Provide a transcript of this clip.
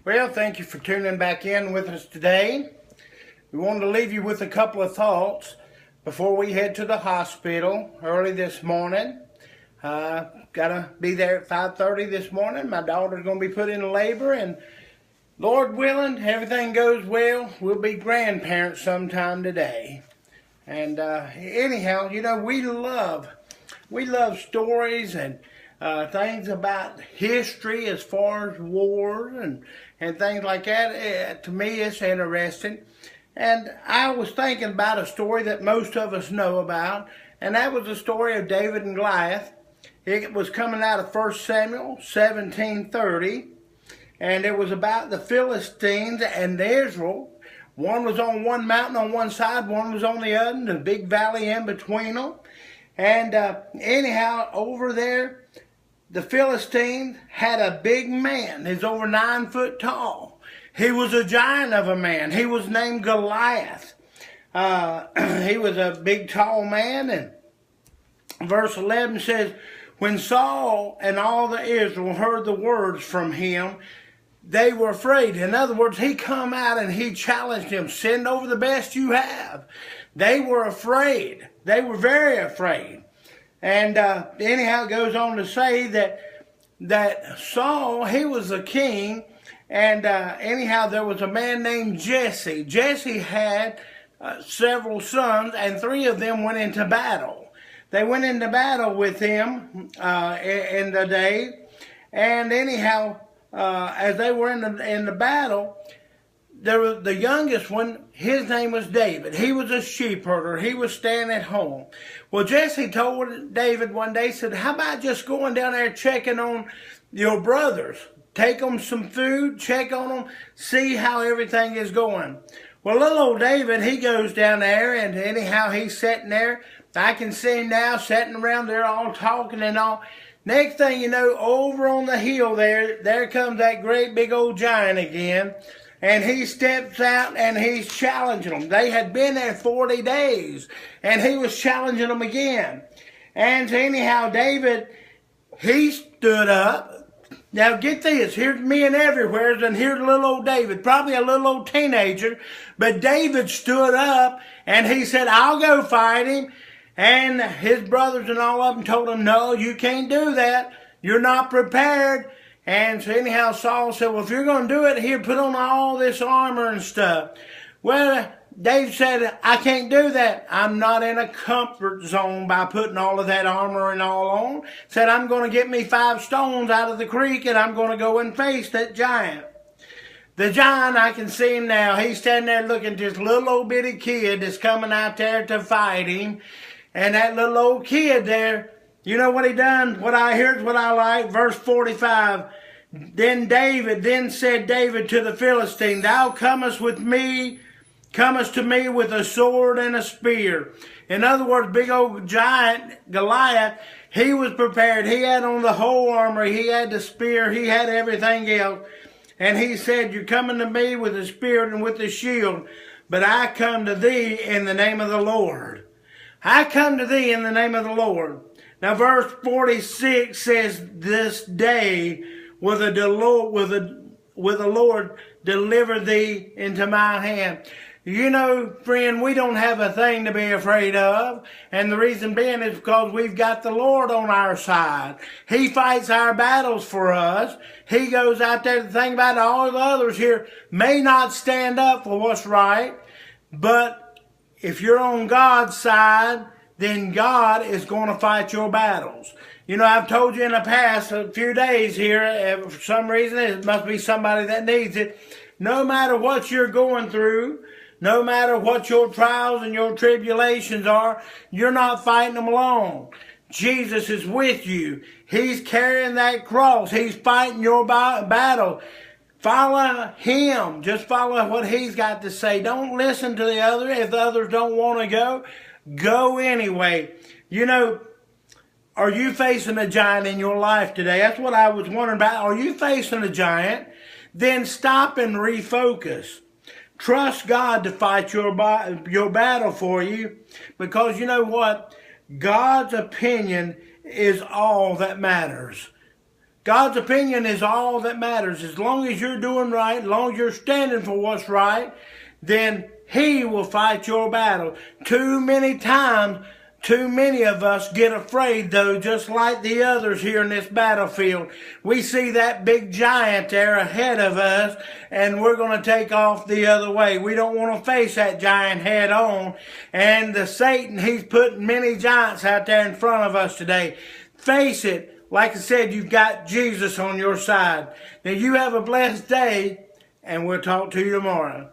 Well, thank you for tuning back in with us today. We wanted to leave you with a couple of thoughts before we head to the hospital early this morning. Gotta be there at 5:30 this morning. My daughter's gonna be put into labor, and Lord willing, everything goes well, we'll be grandparents sometime today. And anyhow, you know, we love stories and things about history as far as wars and things like that. To me, it's interesting. And I was thinking about a story that most of us know about, and that was the story of David and Goliath. It was coming out of 1 Samuel 17:30, and it was about the Philistines and Israel. One was on one mountain on one side, one was on the other, and a big valley in between them. And anyhow, over there, the Philistines had a big man. He's over 9 foot tall. He was a giant of a man. He was named Goliath. He was a big, tall man. And verse 11 says, when Saul and all the Israel heard the words from him, they were afraid. In other words, he come out and he challenged him, send over the best you have. They were afraid. They were very afraid. And anyhow, it goes on to say that Saul, he was a king, and anyhow, there was a man named Jesse. Jesse had several sons, and 3 of them went into battle. They went into battle with him in the day, and anyhow, as they were in the battle, there was the youngest one. His name was David. He was a sheep herder. He was staying at home. Well, Jesse told David one day, said, how about just going down there checking on your brothers? Take them some food, check on them, see how everything is going. Well, little old David, he goes down there, and anyhow, he's sitting there. I can see him now sitting around there all talking and all. Next thing you know, over on the hill there comes that great big old giant again. And he steps out and he's challenging them. They had been there 40 days. And he was challenging them again. And so anyhow, David, he stood up. Now get this, here's men everywhere, and here's little old David, probably a little old teenager. But David stood up and he said, I'll go fight him. And his brothers and all of them told him, no, you can't do that. You're not prepared. And so anyhow, Saul said, well, if you're going to do it, here, put on all this armor and stuff. Well, David said, I can't do that. I'm not in a comfort zone by putting all of that armor and all on. Said, I'm going to get me 5 stones out of the creek, and I'm going to go and face that giant. The giant, I can see him now. He's standing there looking at this little old bitty kid that's coming out there to fight him. And that little old kid there, you know what he done? Here's what I like. Verse 45. Then said David to the Philistine, thou comest to me with a sword and a spear. In other words, big old giant Goliath, he was prepared. He had on the whole armor. He had the spear. He had everything else. And he said, you're coming to me with a spear and with a shield, but I come to thee in the name of the Lord. I come to thee in the name of the Lord. Now verse 46 says, this day will the Lord deliver thee into my hand. You know, friend, we don't have a thing to be afraid of. And the reason being is because we've got the Lord on our side. He fights our battles for us. He goes out there. The thing about all the others here may not stand up for what's right, but if you're on God's side, then God is going to fight your battles. You know, I've told you in the past, a few days here, for some reason, it must be somebody that needs it. No matter what you're going through, no matter what your trials and your tribulations are, you're not fighting them alone. Jesus is with you. He's carrying that cross. He's fighting your battle. Follow him. Just follow what he's got to say. Don't listen to the other. If the others don't want to go, go anyway. You know, are you facing a giant in your life today? That's what I was wondering about. Are you facing a giant? Then stop and refocus. Trust God to fight your battle for you, because you know what? God's opinion is all that matters. God's opinion is all that matters. As long as you're doing right, as long as you're standing for what's right, then He will fight your battle. Too many times, too many of us get afraid, though, just like the others here in this battlefield. We see that big giant there ahead of us, and we're going to take off the other way. We don't want to face that giant head on. And the Satan, he's putting many giants out there in front of us today. Face it. Like I said, you've got Jesus on your side. Now, you have a blessed day, and we'll talk to you tomorrow.